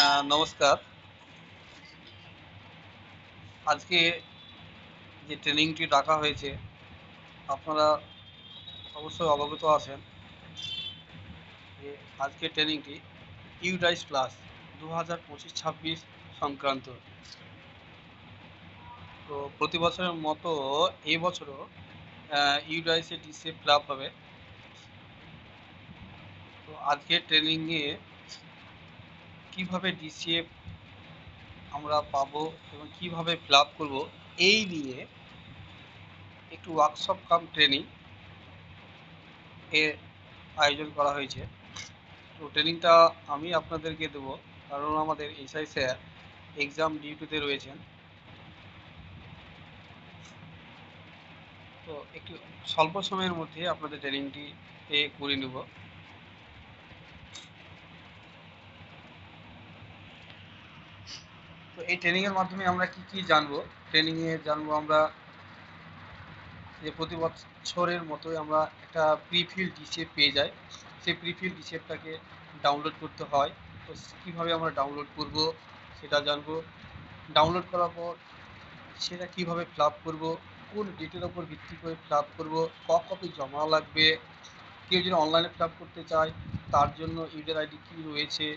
নমস্কার। আজকে যে ট্রেনিংটি ডাকা হয়েছে, আপনারা অবশ্যই অবগত আছেন যে আজকের ট্রেনিংটি ইউডাইস প্লাস 2025-26 সংক্রান্ত। তো প্রতি বছরের মতো এই বছরও ইউডাইসে ডিসিএফ ক্লাব হবে। তো আজকের ট্রেনিংয়ে কিভাবে ডিসিএফ আমরা পাবো এবং কিভাবে ক্লাব করব, এই নিয়ে একটু ওয়ার্কশপ কাম ট্রেনিং এর আয়োজন করা হয়েছে। তো ট্রেনিংটা আমি আপনাদেরকে দেবো, কারণ আমাদের এসআই স্যার এক্সাম ডিউটিতে রয়েছেন। তো একটু স্বল্প সময়ের মধ্যে আপনাদের ট্রেনিংটি করে নেব। তো এই ট্রেনিংয়ের মাধ্যমে আমরা কি জানবো? ট্রেনিংয়ে জানবো আমরা যে প্রতি বছরের মতোই আমরা একটা প্রিফিল ডিসিএফ পেয়ে যাই। সেই প্রিফিল ডিসিএফটাকে ডাউনলোড করতে হয়। তো কীভাবে আমরা ডাউনলোড করব সেটা জানবো। ডাউনলোড করার পর সেটা কিভাবে ফিল আপ করবো, কোন ডেটের ওপর ভিত্তি করে ফিল আপ করবো, কপি জমা লাগবে, কেউ যদি অনলাইনে ফিল আপ করতে চায় তার জন্য ইউজার আইডি কী রয়েছে,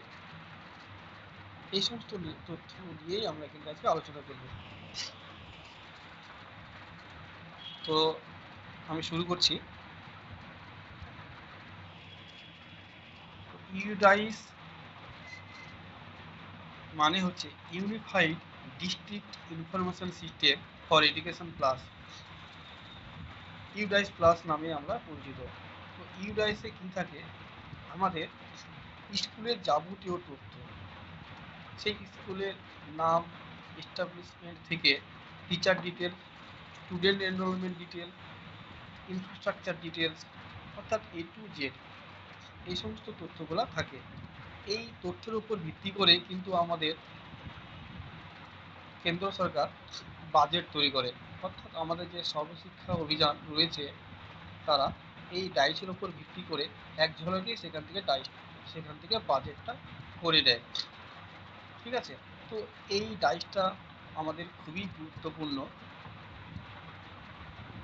এই সমস্ত তথ্য নিয়েই আমরা কিন্তু আজকে আলোচনা করব। তো আমি শুরু করছি। ইউডাইস মানে হচ্ছে unified district information system for education plus, UDISE plus নামে আমরা পরিচিত। তো ইউডাইসে কী থাকে? আমাদের স্কুলের যাবতীয় তথ্য, সেই স্কুলের নাম, এস্টাবলিশমেন্ট থেকে teacher details, student enrolment details, infrastructure details, অর্থাৎ এ টু জেড এই সমস্ত তথ্যগুলো থাকে। এই তথ্যের উপর ভিত্তি করে কিন্তু আমাদের কেন্দ্র সরকার বাজেট তৈরি করে। অর্থাৎ আমাদের যে সর্বশিক্ষা অভিযান রয়েছে, তারা এই ডাইসের উপর ভিত্তি করে এক ঝলকে সেখান থেকে বাজেটটা করে দেয়। ঠিক আছে? তো এই ডাইসটা আমাদের খুবই গুরুত্বপূর্ণ।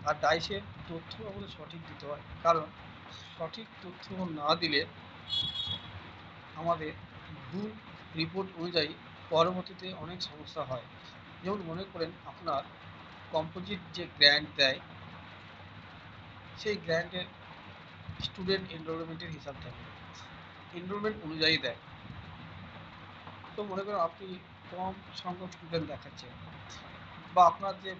আর ডাইসের তথ্য আমাদের সঠিক দিতে হয়, কারণ সঠিক তথ্য না দিলে আমাদের ভুল রিপোর্ট অনুযায়ী পরবর্তীতে অনেক সমস্যা হয়। যেমন মনে করেন আপনার কম্পোজিট যে গ্র্যান্ট দেয়, সেই গ্র্যান্টের স্টুডেন্ট এনরোলমেন্টের হিসাব থাকে, এনরোলমেন্ট অনুযায়ী দেয়। তো মনে করেন আপনি কম সংখ্যক স্টুডেন্ট দেখাচ্ছেন, বা আপনার যে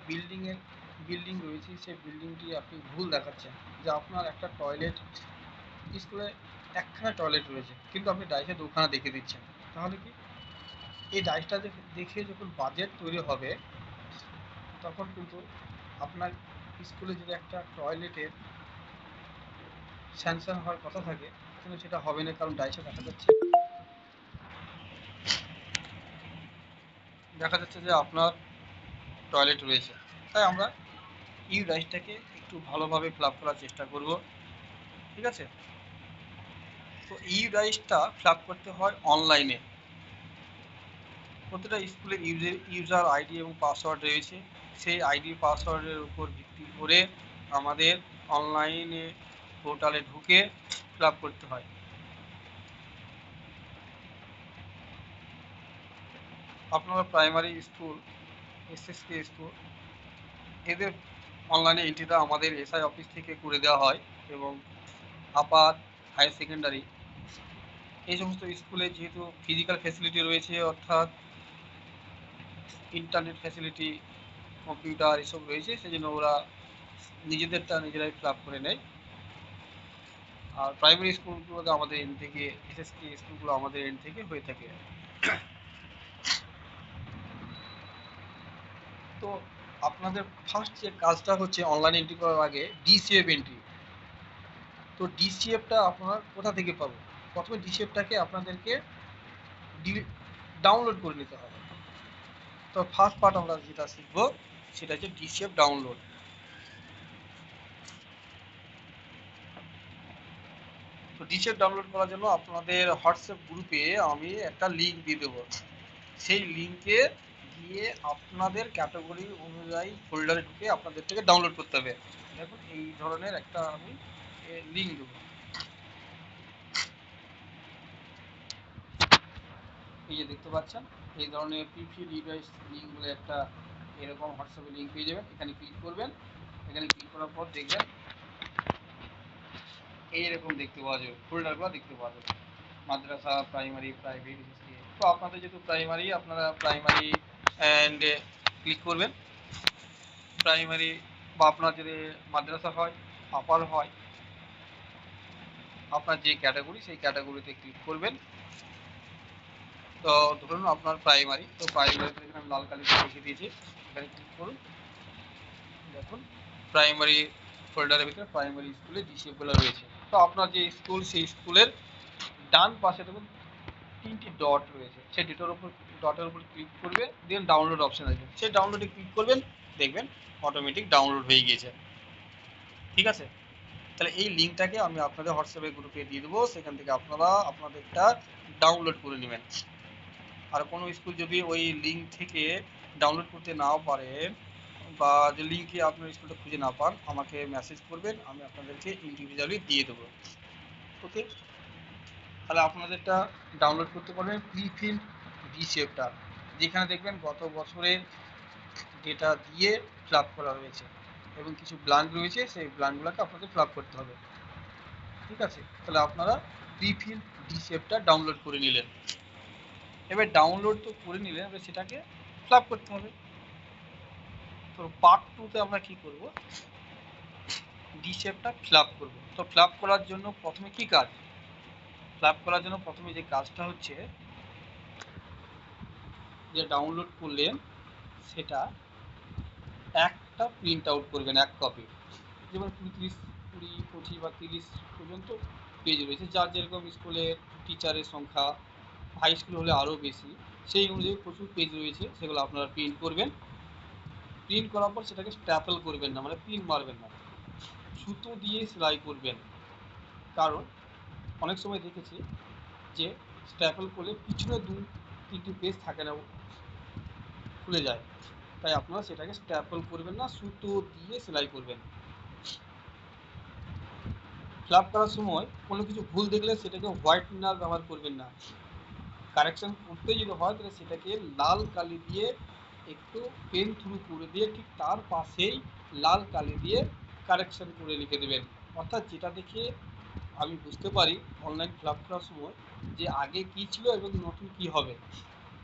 বিল্ডিং রয়েছে সেই বিল্ডিংটি আপনি ভুল দেখাচ্ছেন, যে আপনার একটা টয়লেট, স্কুলে একখানা টয়লেট রয়েছে কিন্তু আপনি ডাইসে দুখানা দেখে দিচ্ছেন। তাহলে কি এই ডাইসটা দেখে যখন বাজেট তৈরি হবে, তখন কিন্তু আপনার স্কুলে যদি একটা টয়লেটের স্যাংশন হওয়ার কথা থাকে, কিন্তু সেটা হবে না, কারণ ডাইসে দেখা যাচ্ছে যে আপনার টয়লেট রয়েছে। তাই আমরা এই ডাইসটাকে একটু ভালোভাবে ফিল আপ করার চেষ্টা করব। ঠিক আছে? তো এই ডাইসটা ফিল আপ করতে হয় অনলাইনে। প্রতিটা স্কুলের ইউজার আইডি এবং পাসওয়ার্ড রয়েছে। সেই আইডি পাসওয়ার্ডের উপর ভিত্তি করে আমাদের অনলাইনে পোর্টালে ঢুকে ফিল আপ করতে হয়। আপনারা প্রাইমারি স্কুল, এসএসকে স্কুল, এদের অনলাইনে এন্ট্রিটা আমাদের এসআই অফিস থেকে করে দেওয়া হয়, এবং আপার, হায়ার সেকেন্ডারি এই সমস্ত স্কুলে যেহেতু ফিজিক্যাল ফ্যাসিলিটি রয়েছে, অর্থাৎ ইন্টারনেট ফ্যাসিলিটি, কম্পিউটার এসব রয়েছে, সেই জন্য ওরা নিজেদেরটা নিজেরাই ফিল আপ করে নেয়। আর প্রাইমারি স্কুলগুলোতে আমাদের এন্ড থেকে, এসএসকে স্কুলগুলো আমাদের এন্ড থেকে হয়ে থাকে। তো আপনাদের ফার্স্ট যে কাজটা হচ্ছে অনলাইন এন্ট্রি করার আগে ডিসিএফ এন্ট্রি। তো ডিসিএফটা আপনারা কোথা থেকে পাবো? প্রথমে ডিসিএফটাকে আপনাদেরকে ডাউনলোড করে নিতে হবে। তো ফার্স্ট পার্ট আমরা যেটা শিখবো সেটা হচ্ছে ডিসিএফ ডাউনলোড। তো ডিশেপ ডাউনলোড করার জন্য আপনাদের হোয়াটসঅ্যাপ গ্রুপে আমি একটা লিঙ্ক দিয়ে দেবো। সেই লিঙ্কে গিয়ে আপনাদের ক্যাটাগরি অনুযায়ী ফোল্ডারে ঢুকে আপনাদের থেকে ডাউনলোড করতে হবে। দেখুন এই ধরনের একটা আমি লিঙ্ক দেবো। এই যে দেখতে পাচ্ছেন এই ধরনের পিপি ডিভাইস লিঙ্ক বলে একটা এরকম হোয়াটসঅ্যাপে লিঙ্ক পেয়ে যাবেন। এখানে ক্লিক করবেন। এখানে ক্লিক করার পর দেখবেন এইরকম দেখতে পাওয়া যাবে, ফোল্ডারগুলো দেখতে পাওয়া যাবে, মাদ্রাসা, প্রাইমারি, প্রাইভেট। তো আপনাদের যেহেতু প্রাইমারি, আপনারা প্রাইমারি অ্যান্ড ক্লিক করবেন। প্রাইমারি বা আপনার যদি মাদ্রাসা হয়, আপার হয়, আপনার যে ক্যাটাগরি সেই ক্যাটাগরিতে ক্লিক করবেন। তো ধরুন আপনার প্রাইমারি, তো প্রাইমারিতে এখানে আমি লাল কালি লিখে দিয়েছি, এখানে ক্লিক করুন। দেখুন প্রাইমারি ফোল্ডারের ভিতরে প্রাইমারি স্কুলে ডিসেবল রয়েছে। তো আপনার যে স্কুল সেই স্কুলের ডান পাশে দেখুন 3টি ডট রয়েছে, সেই ডটের উপর ক্লিক করবে, দেন ডাউনলোড অপশন আসবে, সেই ডাউনলোডে ক্লিক করবেন, দেখবেন অটোমেটিক ডাউনলোড হয়ে গিয়েছে। ঠিক আছে, তাহলে এই লিঙ্কটাকে আমি আপনাদের হোয়াটসঅ্যাপের গ্রুপে দিয়ে দেবো, সেখান থেকে আপনারা আপনাদেরটা ডাউনলোড করে নেবেন। আর কোনো স্কুল যদি ওই লিঙ্ক থেকে ডাউনলোড করতে নাও পারেন বা যে লিঙ্কে আপনার স্কুলটা খুঁজে না পান, আমাকে মেসেজ করবেন, আমি আপনাদেরকে ইন্ডিভিজুয়ালি দিয়ে দেবো। ওকে, তাহলে আপনাদেরটা ডাউনলোড করতে পারবেন প্রিফিল্ড ডিশেপটা, যেখানে দেখবেন গত বছরের ডেটা দিয়ে ফিল আপ করা রয়েছে এবং কিছু ব্ল্যাঙ্ক রয়েছে, সেই ব্ল্যাঙ্কগুলোকে আপনাদের ফিল আপ করতে হবে। ঠিক আছে, তাহলে আপনারা প্রিফিল্ড ডিশেপটা ডাউনলোড করে নিলেন। এবার ডাউনলোড তো করে নিলেন, এবার সেটাকে ফিল আপ করতে হবে। তো পার্ট 2তে আমরা কি করব, ডিশেপটা ফিল আপ করবো। তো ফিল আপ করার জন্য প্রথমে কি কাজ, ফিল আপ করার জন্য প্রথমে যে কাজটা হচ্ছে, যে ডাউনলোড করলেন সেটা একটা প্রিন্ট আউট করবেন, এক কপি। যেমন 20, 25 বা 30 পর্যন্ত পেজ রয়েছে, যার যেরকম স্কুলের টিচারের সংখ্যা, হাই স্কুল হলে আরও বেশি, সেই অনুযায়ী প্রচুর পেজ রয়েছে, সেগুলো আপনারা প্রিন্ট করবেন। প্রিন্ট করার পর সেটাকে স্ট্যাপল করবেন না, মানে প্রিন্ট মারবেন না, সুতো দিয়ে সেলাই করবেন। কারণ অনেক সময় দেখেছি যে স্ট্যাপল করলে পিছনে 2-3টি পেজ থাকে না, খুলে যায়। তাই আপনারা সেটাকে স্ট্যাপল করবেন না, সুতো দিয়ে সেলাই করবেন। ফিল আপ করার সময় কোনো কিছু ভুল দেখলে সেটাকে হোয়াইটনার ব্যবহার করবেন না। কারেকশন করতে যদি হয় তাহলে সেটাকে লাল কালি দিয়ে একটু পেন থ্রু করে দিয়ে ঠিক তার পাশেই লাল কালি দিয়ে কারেকশন করে লিখে দেবেন। অর্থাৎ যেটা দেখে আমি বুঝতে পারি অনলাইন ফিল আপ করার সময় যে আগে কি ছিল এবং নতুন কি হবে।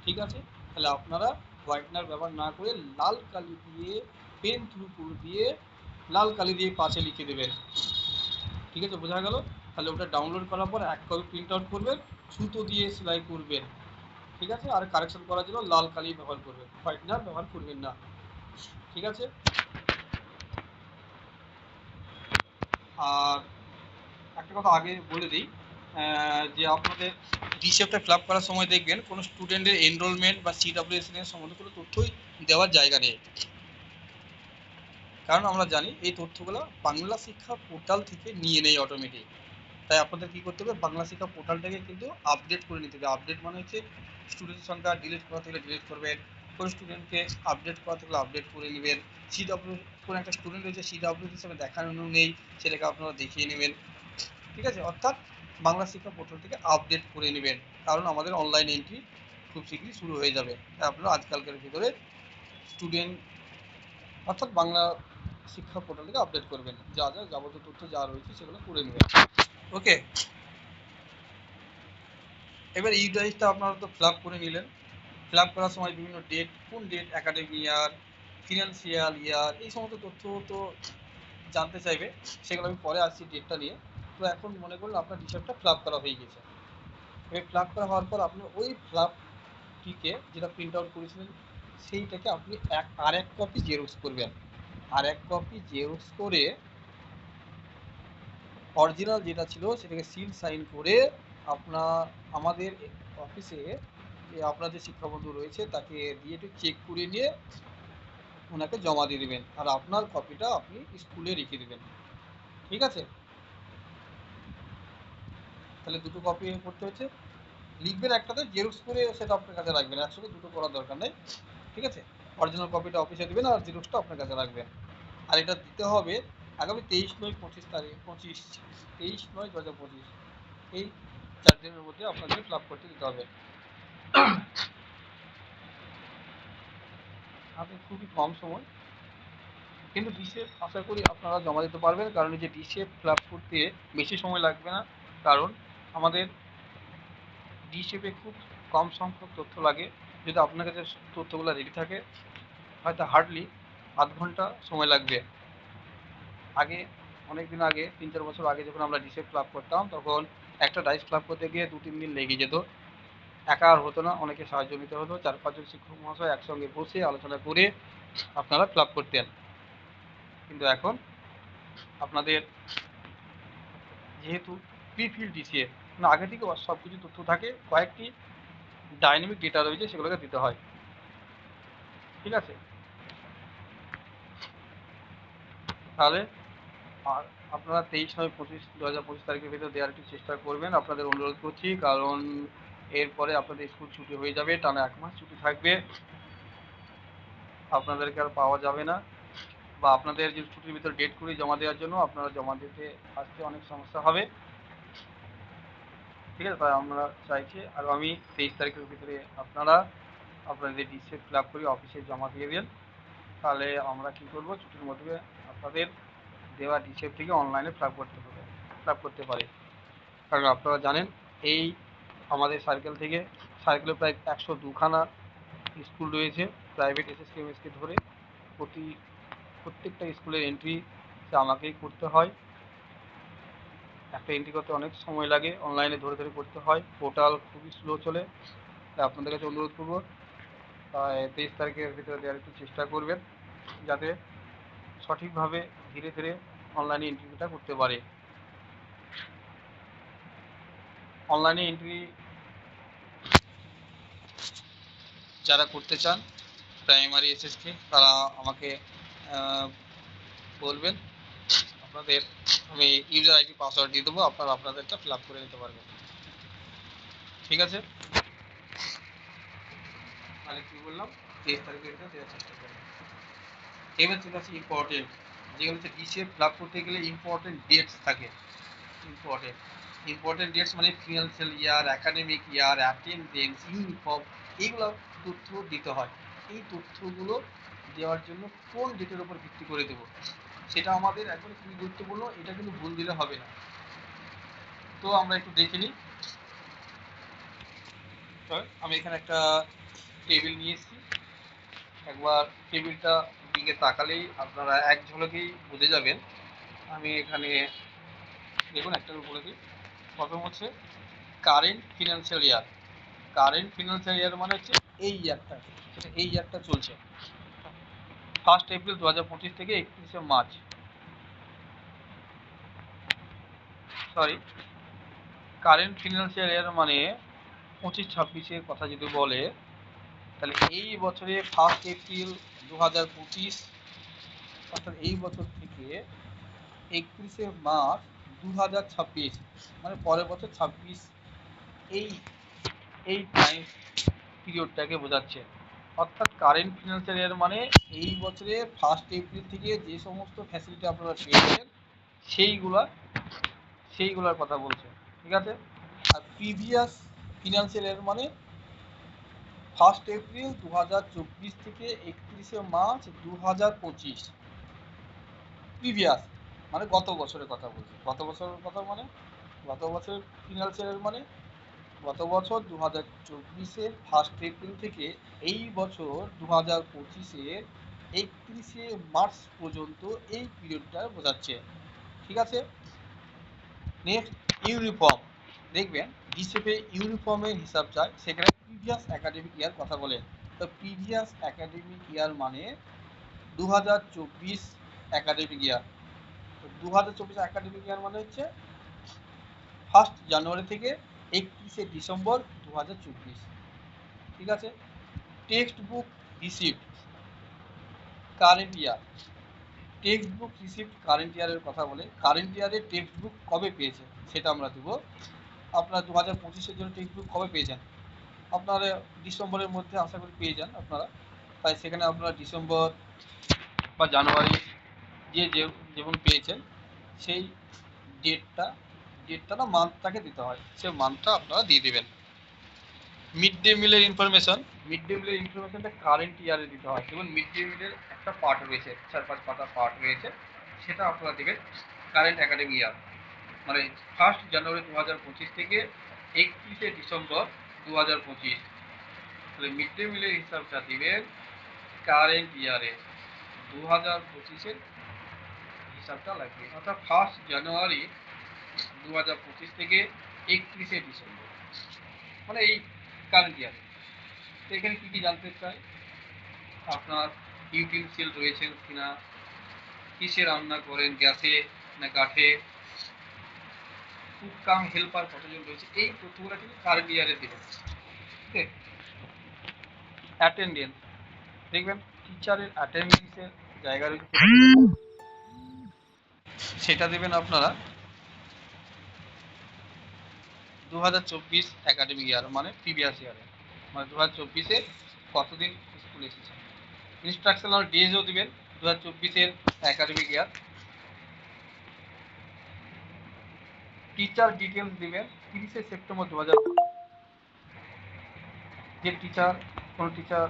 ঠিক আছে, তাহলে আপনারা হোয়াইটনার ব্যবহার না করে লাল কালি দিয়ে পেন থ্রু করে দিয়ে লাল কালি দিয়ে পাশে লিখে দেবেন। ঠিক আছে, বোঝা গেল? তাহলে ওটা ডাউনলোড করার পর এক কপি প্রিন্ট আউট করবেন, সুতো দিয়ে সেলাই করবেন। ঠিক আছে, আর কারেকশন করার জন্য লাল কালি ব্যবহার করবেন, হোয়াইটনার ব্যবহার করবেন না। ঠিক আছে, আর একটা কথা আগে বলে দিই, যে আপনাদের ডিসেপ্টটা ফিল আপ করার সময় দেখবেন কোনো স্টুডেন্টের এনরোলমেন্ট বা সিডব্লিউএসএন এর সম্বন্ধে কোনো তথ্যই দেওয়ার জায়গা নেই। কারণ আমরা জানি এই তথ্যগুলো বাংলা শিক্ষা পোর্টাল থেকে নিয়ে নেই অটোমেটিক। তাই আপনাদের কী করতে হবে, বাংলা শিক্ষা পোর্টালটাকে কিন্তু আপডেট করে নিতে হবে। আপডেট মানে হচ্ছে স্টুডেন্টের সংখ্যা ডিলিট করা থাকলে ডিলিট করবেন, কোনো স্টুডেন্টকে আপডেট করা থাকলে আপডেট করে নেবেন। সিডব্লিউ কোনো একটা স্টুডেন্ট রয়েছে সিডব্লিউ হিসাবে দেখানো নেই, সেটাকে আপনারা দেখিয়ে নেবেন। ঠিক আছে, অর্থাৎ বাংলা শিক্ষা পোর্টাল থেকে আপডেট করে নেবেন, কারণ আমাদের অনলাইন এন্ট্রি খুব শীঘ্রই শুরু হয়ে যাবে। তাই আপনারা আজকালকার ভিতরে স্টুডেন্ট অর্থাৎ বাংলা শিক্ষা পোর্টাল থেকে আপডেট করবেন, যা যা যাবতীয় তথ্য যা রয়েছে সেগুলো করে নেবেন। ওকে, এবার এই ডিভাইসটা আপনারা তো ফিল আপ করে নিলেন। ফিল আপ করার সময় বিভিন্ন ডেট, কোন date, academic year, financial year, এই সমস্ত তথ্য তো জানতে চাইবে, সেগুলো আমি পরে আসছি ডেটটা নিয়ে। তো এখন মনে করুন আপনার হিসাবটা ফিল আপ করা হয়ে গেছে। এবার ফিল আপ করা হওয়ার পর আপনি ওই ফিল আপটিকে যেটা প্রিন্ট আউট করেছিলেন সেইটাকে আপনি আর এক কপি জেরক্স করবেন। আর এক কপি জেরক্স করে অরিজিনাল যেটা ছিল সেটাকে সিল সাইন করে আমাদের অফিসে যে আপনার যে শিক্ষাবন্ধু রয়েছে তাকে দিয়ে একটু চেক করে নিয়ে ওনাকে জমা দিয়ে দেবেন, আর আপনার কপিটা আপনি স্কুলে রেখে দেবেন। ঠিক আছে, তাহলে দুটো কপি করতে হচ্ছে, লিখবেন একটাতে, জেরক্স করে সেটা আপনার কাছে রাখবেন, একসঙ্গে দুটো করার দরকার নেই, ঠিক আছে। অরিজিনাল কপিটা অফিসে দেবেন আর জেরক্সটা আপনার কাছে রাখবেন। আর এটা দিতে হবে আগামী 23/9/25 25 23/9/2025 এই 4 দিনের মধ্যে আপনাদের ফিল আপ করতে দিতে হবে। আপনি খুবই কম সময়, কিন্তু ডিসেপ আশা করি আপনারা জমা দিতে পারবেন, কারণ এই যে ডিসেপ ফিল আপ করতে বেশি সময় লাগবে না, কারণ আমাদের ডিসেপে খুব কম সংখ্যক তথ্য লাগে। যদি আপনার কাছে তথ্যগুলো রেডি থাকে হয়তো হার্ডলি আধ ঘন্টা সময় লাগবে। আগে অনেক দিন আগে 3-4 বছর আগে যখন আমরা ডিসেপ ক্লাব করতাম, তখন একটা ডাইস ক্লাব করতে গিয়ে 2-3 দিন লেগে যেত। একা আর হতো না, অনেকে সাহায্য নিতে হতো, 4-5 জন শিক্ষক মহাশয় একসঙ্গে বসে আলোচনা করে আপনারা ক্লাব করতেন। কিন্তু এখন আপনাদের যেহেতু প্রিফিল ডিসিএ আগে থেকে সব কিছু তথ্য থাকে, কয়েকটি ডাইনামিক ডেটা রয়েছে, সেগুলোকে দিতে হয়, ঠিক আছে। তাহলে আর আপনারা 23/9/2025 তারিখের ভিতরে দেওয়ার একটু চেষ্টা করবেন, আপনাদের অনুরোধ করছি, কারণ এরপরে আপনাদের স্কুল ছুটি হয়ে যাবে, টানা 1 মাস ছুটি থাকবে, আপনাদেরকে আর পাওয়া যাবে না, বা আপনাদের যে ছুটির ভিতরে ডেট করে জমা দেওয়ার জন্য আপনারা জমা দিতে আসতে অনেক সমস্যা হবে, ঠিক আছে। তাই আমরা চাইছি আগামী 23 তারিখের ভিতরে আপনারা আপনাদের ডিসিএফ ফিল আপ করে অফিসে জমা দিয়ে দেন। তাহলে আমরা কি করব, ছুটির মধ্যে আপনাদের দেওয়া ডিসিএফ থেকে অনলাইনে ফিল আপ করতে পারি। কারণ আপনারা জানেন এই আমাদের সার্কেলে প্রায় 102খানা স্কুল রয়েছে, প্রাইভেট এসএসকেএমএসকে ধরে। প্রত্যেকটা স্কুলের এন্ট্রি আমাকেই করতে হয়, একটা এন্ট্রি করতে অনেক সময় লাগে, অনলাইনে ধরে ধরে করতে হয়, পোর্টাল খুবই স্লো চলে। তাই আপনাদের কাছে অনুরোধ করবো 23 তারিখের ভিতরে দেওয়ার একটু চেষ্টা করবেন, যাতে সঠিকভাবে ধীরে ধীরে অনলাইনে এন্ট্রিটা করতে পারে। অনলাইনে এন্ট্রি যারা করতে চান প্রাইমারি এসএসকে, তারা আমাকে বলবেন, আপনাদের আমি ইউজার আইডি পাসওয়ার্ড দিয়ে দেবো, আপনারা আপনাদেরটা ফিল আপ করে নিতে পারবেন, ঠিক আছে। তাহলে কি বললাম, 23 তারিখের ভিতরে দেওয়ার চেষ্টা করবেন। এবার চলে আসি ইম্পর্টেন্ট, যেগুলো হচ্ছে ডিসিএফ ফিল আপ করতে গেলে ইম্পর্টেন্ট ডেটস থাকে। ইম্পর্টেন্ট ডেটস মানে ফিনান্সিয়াল ইয়ার, একাডেমিক ইয়ার, অ্যাটেন্ডেন্স, ইউনিফর্ম, এইগুলো তথ্য দিতে হয়। এই তথ্যগুলো দেওয়ার জন্য কোন ডেটের উপর ভিত্তি করে দেবো, সেটা আমাদের একদম খুবই গুরুত্বপূর্ণ, এটা কিন্তু ভুল দিলে হবে না। তো আমরা একটু দেখে নিই। আমি এখানে একটা টেবিল নিয়ে এসেছি, একবার টেবিলটা দিকে তাকালেই আপনারা এক ঝলকেই বুঝে যাবেন। আমি এখানে দেখুন একটার উপরে দিই। প্রথম হচ্ছে current financial year. Current financial year মানে হচ্ছে এই ইয়ারটা, সেটা এই ইয়ারটা চলছে 1 এপ্রিল 2025 থেকে 31 March, sorry, current financial year মানে 25-26-এর কথা যদি বলে, তাহলে এই বছরে 1 এপ্রিল 2025, অর্থাৎ এই বছর থেকে 31 মার্চ 2026, মানে পরের বছর 26, এই এই টাইম পিরিয়ডটাকে বোঝাচ্ছে। অর্থাৎ কারেন্ট ফিনান্সিয়াল ইয়ার মানে এই বছরে 1 এপ্রিল থেকে যে সমস্ত ফ্যাসিলিটি আপনারা পেয়েছেন সেইগুলার কথা বলছে, ঠিক আছে। আর প্রিভিয়াস ফিনান্সিয়াল ইয়ার মানে 1 এপ্রিল 2024 থেকে 31 মার্চ 2025। প্রিভিয়াস মানে গত বছরের কথা বলছে, গত বছরের কথা মানে গত বছরের ফিনান্সিয়াল ইয়ার মানে গত বছর 2024-এর 1 এপ্রিল থেকে এই বছর 2025-এর 31 মার্চ পর্যন্ত এই পিরিয়ডটা বোঝাচ্ছে, ঠিক আছে। নেক্সট ইউনিফর্ম, দেখবেন ডিসেপে ইউনিফর্মের হিসাব চায়, সেখানে প্রিভিয়াস একাডেমিক ইয়ার কথা বলে। তো প্রিভিয়াস একাডেমিক ইয়ার মানে 2024 একাডেমিক ইয়ার। তো 2024 একাডেমিক ইয়ার মানে হচ্ছে 1 জানুয়ারি থেকে 31 ডিসেম্বর 2024, ঠিক আছে। Text book receipt current year, text book receipt current ইয়ারের কথা বলে, কারেন্ট ইয়ারে টেক্সট বুক কবে পেয়েছে সেটা আমরা দেবো। আপনারা 2025-এর জন্য টেক্সট বুক কবে পেয়েছেন? আপনারা ডিসেম্বরের মধ্যে আশা করি পেয়ে যান আপনারা। তাই সেখানে আপনারা ডিসেম্বর বা জানুয়ারি যেমন পেয়েছেন সেই ডেটটা না মান্থটাকে দিতে হয়, সেই মান্থটা আপনারা দিয়ে দেবেন। মিড ডে মিলের ইনফরমেশনটা কারেন্ট ইয়ারে দিতে হয়। যেমন মিড ডে মিলের একটা পার্ট রয়েছে, 4-5 পাতা পার্ট রয়েছে, সেটা আপনারা দেবেন কারেন্ট অ্যাকাডেমিক ইয়ার, মানে 1 জানুয়ারি 2025 থেকে 31 ডিসেম্বর 2025। তাহলে মিড ডে মিলের হিসাবটা দিবেন কারেন্ট ইয়ারে 2025-এর হিসাবটা লাগবে, অর্থাৎ 1 জানুয়ারি 2025 থেকে 31 ডিসেম্বর, মানে এই কারেন্ট ইয়ারে। তো এখানে কী কী জানতে চাই, আপনার ইউটিলিটি রয়েছেন কিনা, কিসে রান্না করেন, গ্যাসে না কাঠে, কুক কাম হেল্পার কতজন রয়েছে, এই তথ্যগুলো কিন্তু কারেন্ট ইয়ারে দেবেন। ঠিক আছে। অ্যাটেন্ডেন্স দেখবেন, টিচারের অ্যাটেন্ডেন্সের জায়গা রয়েছে, সেটা দেবেন আপনারা 2024 একাডেমিক ইয়ার, মানে প্রিভিয়াস ইয়ারে, মানে 2024-এ কতদিন স্কুল এসেছে। ইনস্ট্রাকশনাল ডেজও দিবেন 2024-এর একাডেমিক ইয়ার। টিচার ডিটেলস দিবেন 30 সেপ্টেম্বর 2000, যে টিচার, কোনো টিচার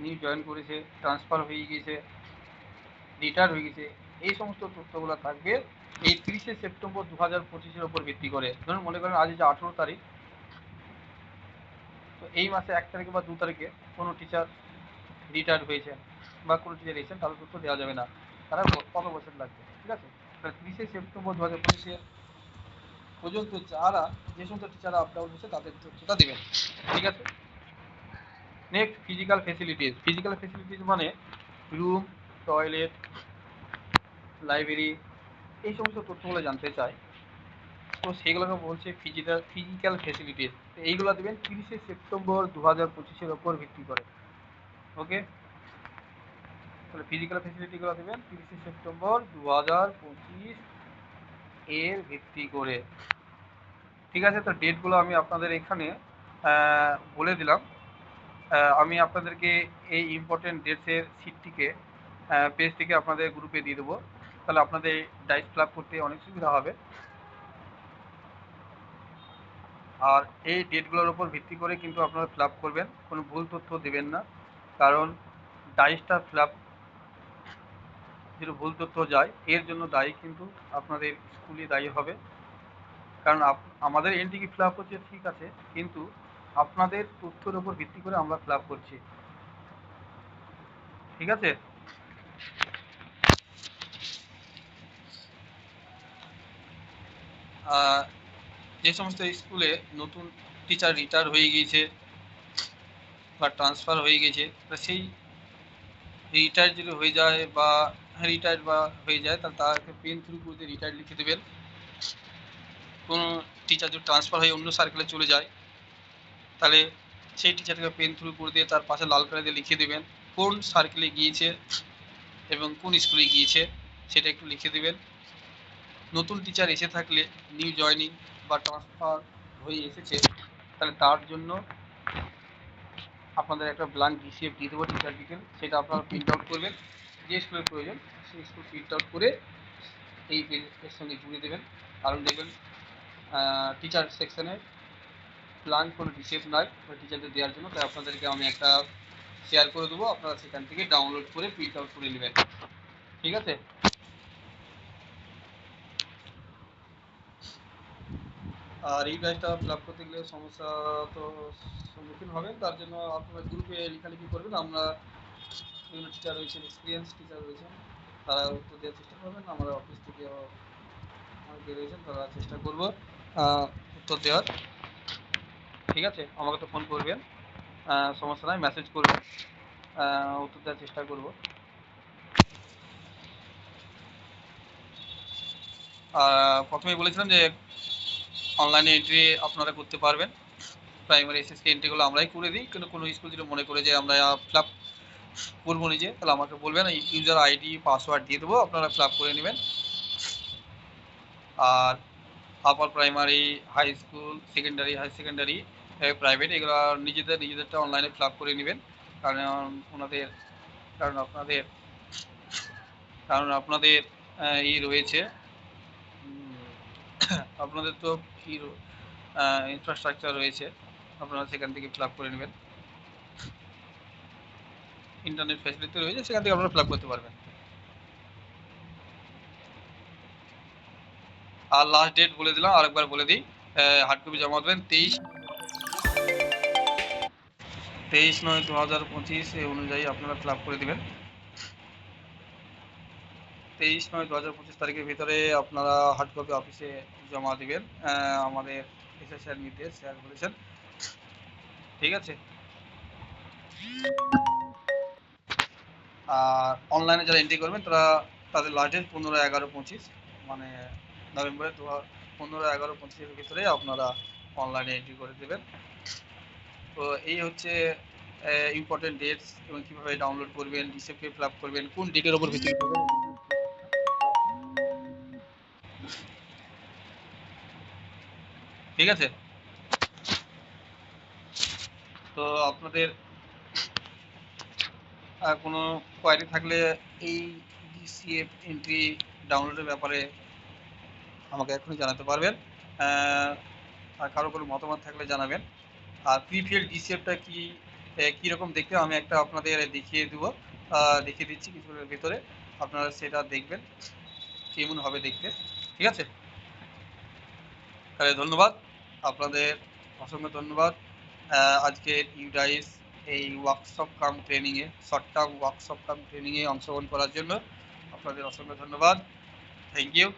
নিউ জয়েন করেছে, ট্রান্সফার হয়ে গিয়েছে, রিটায়ার হয়ে গেছে, এই সমস্ত তথ্যগুলো থাকবে এই 30 সেপ্টেম্বর 2025-এর উপর ভিত্তি করে। ধরুন মনে করেন আজ যে 18 তারিখ, তো এই মাসে 1 তারিখে বা 2 তারিখে কোনো টিচার রিটায়ার হয়েছে বা কোনো টিচার এসেছেন, তাদের তথ্য দেওয়া যাবে না, তারা কত বছর লাগবে। ঠিক আছে। তাহলে 30 সেপ্টেম্বর 2025 পর্যন্ত যারা, যে সমস্ত টিচার আপ ডাউন হয়েছে তাদের তথ্যটা দেবেন। ঠিক আছে। নেক্সট ফিজিক্যাল ফেসিলিটিস মানে রুম, টয়লেট, লাইব্রেরি, এই সমস্ত তথ্যগুলো জানতে চাই, তো সেগুলোকে বলছে ফিজিক্যাল ফেসিলিটিস। এইগুলো দেবেন 30 সেপ্টেম্বর 2025-এর ওপর ভিত্তি করে। ওকে, তাহলে ফিজিক্যাল ফেসিলিটিগুলো দেবেন 30 সেপ্টেম্বর 2025 এর ভিত্তি করে। ঠিক আছে। তো ডেটগুলো আমি আপনাদের এখানে বলে দিলাম। আমি আপনাদেরকে এই ইম্পর্টেন্ট ডেটসের সিটটিকে পেজটিকে আপনাদের গ্রুপে দিয়ে দেবো, তাহলে আপনাদের ডাইস ফিল আপ করতে অনেক সুবিধা হবে। আর এই ডেটগুলোর উপর ভিত্তি করে কিন্তু আপনারা ফিল আপ করবেন, কোনো ভুল তথ্য দেবেন না, কারণ ডাইসটা ফিল আপ যদি ভুল তথ্য যায় এর জন্য দায়ী কিন্তু আপনাদের স্কুলই দায়ী হবে। কারণ আমাদের এনটিকে ফিল আপ হচ্ছে ঠিক আছে, কিন্তু আপনাদের তথ্যের উপর ভিত্তি করে আমরা ফিল আপ করছি। ঠিক আছে। যে সমস্ত স্কুলে নতুন টিচার রিটায়ার হয়ে গিয়েছে বা ট্রান্সফার হয়ে গেছে, সেই রিটায়ার যদি হয়ে যায় বা রিটায়ার্ড বা হয়ে যায়, তাহলে তাকে পেন থ্রু করে রিটায়ার্ড লিখে দেবেন। কোনো টিচার যদি ট্রান্সফার হয়ে অন্য সার্কেলে চলে যায়, তাহলে সেই টিচারকে পেন থ্রু করে দিয়ে তার পাশে লাল কালি দিয়ে লিখে দেবেন কোন সার্কেলে গিয়েছে এবং কোন স্কুলে গিয়েছে, সেটা একটু লিখে দেবেন। নতুন টিচার এসে থাকলে, নিউ জয়নিং বা ট্রান্সফার হয়ে এসেছে, তাহলে তার জন্য আপনাদের একটা ব্ল্যাঙ্ক ডিসিএফ দিয়ে দেবো, টিচার ডিটেল, সেটা আপনারা প্রিন্ট আউট করবেন। যে স্কুলের প্রয়োজন সেই স্কুল প্রিন্ট আউট করে এই পেজের সঙ্গে জুড়ে দেবেন। কারণ দেখবেন টিচার সেকশনে ব্ল্যাঙ্ক কোনো ডিসিএফ নাই টিচারদের দেওয়ার জন্য, তাই আপনাদেরকে আমি একটা শেয়ার করে দেবো, আপনারা সেখান থেকে ডাউনলোড করে প্রিন্ট আউট করে নেবেন। ঠিক আছে। আর এই ব্যাচটা ফিল আপ করতে গেলে সমস্যা তো সম্মুখীন হবেন, তার জন্য আপনারা গ্রুপে লেখালেখি করবেন। আমরা বিভিন্ন টিচার রয়েছেন, এক্সপিরিয়েন্স টিচার রয়েছেন, তারা উত্তর দেওয়ার চেষ্টা করবেন। আমাদের অফিস থেকে অনেকে রয়েছেন, তারা চেষ্টা করবো উত্তর দেওয়ার। ঠিক আছে। আমাকে তো ফোন করবেন, সমস্যা নয়, মেসেজ করবেন, উত্তর দেওয়ার চেষ্টা করব। প্রথমেই বলেছিলাম যে অনলাইনে এন্ট্রি আপনারা করতে পারবেন, প্রাইমারি এসএসসি এন্ট্রিগুলো আমরাই করে দিই, কিন্তু কোনো স্কুল যদি মনে করে যে আমরা ফিল আপ করবো নিজে, তাহলে আমাকে বলবেন, ইউজার আইডি পাসওয়ার্ড দিয়ে দেবো, আপনারা ফিল আপ করে নেবেন। আর upper primary, high school, secondary, high secondary, private, এগুলো নিজেদেরটা অনলাইনে ফিল আপ করে নেবেন। কারণ ওনাদের কারণ আপনাদের কারণ আপনাদের ই রয়েছে, আপনাদের তো ই ইনফ্রাস্ট্রাকচার রয়েছে, আপনারা সেখান থেকে ফিল আপ করে নেবেন। ইন্টারনেট ফ্যাসিলিটি রয়েছে, সেখান থেকে আপনারা ফিল আপ করতে পারবেন। আর লাস্ট ডেট বলে দিলাম, আরেকবার বলে দিই, হার্ড কপি জমা দেবেন 23/9/2025 এই অনুযায়ী আপনারা ফিল আপ করে দেবেন। 23/9/2025 তারিখের ভিতরে আপনারা হার্ড কপি অফিসে জমা দিবেন, আমাদের এসএস স্যার নির্দেশ স্যার বলেছেন। ঠিক আছে। আর অনলাইনে যারা এন্ট্রি করবেন তাদের লাস্ট ডেট 15/11/25, মানে নভেম্বরের 15/11/25 ভিতরে আপনারা অনলাইনে এন্ট্রি করে দেবেন। তো এই হচ্ছে ইম্পর্টেন্ট ডেটস এবং কীভাবে ডাউনলোড করবেন, রিসিপ্টে ফিল আপ করবেন, কোন ডেটের ওপর ভিত্তি করবেন। ঠিক আছে। তো আপনাদের কোনো কোয়ারি থাকলে এই ডিসিএফ এন্ট্রি ডাউনলোডের ব্যাপারে আমাকে এখনই জানাতে পারবেন। আর কারো কোনো মতামত থাকলে জানাবেন। আর প্রিফিল ডিসিএফটা কীরকম দেখতে আমি একটা আপনাদের দেখিয়ে দেবো, দেখিয়ে দিচ্ছি কিছুক্ষণের ভিতরে, আপনারা সেটা দেখবেন কেমন হবে দেখতে। ঠিক আছে। তাহলে ধন্যবাদ আপনাদের, অসংখ্য ধন্যবাদ আজকের ইউডাইস এই ওয়ার্কশপ কাম ট্রেনিংয়ে, শর্ট টার্ম ওয়ার্কশপ কাম ট্রেনিংয়ে অংশগ্রহণ করার জন্য আপনাদের অসংখ্য ধন্যবাদ। Thank you.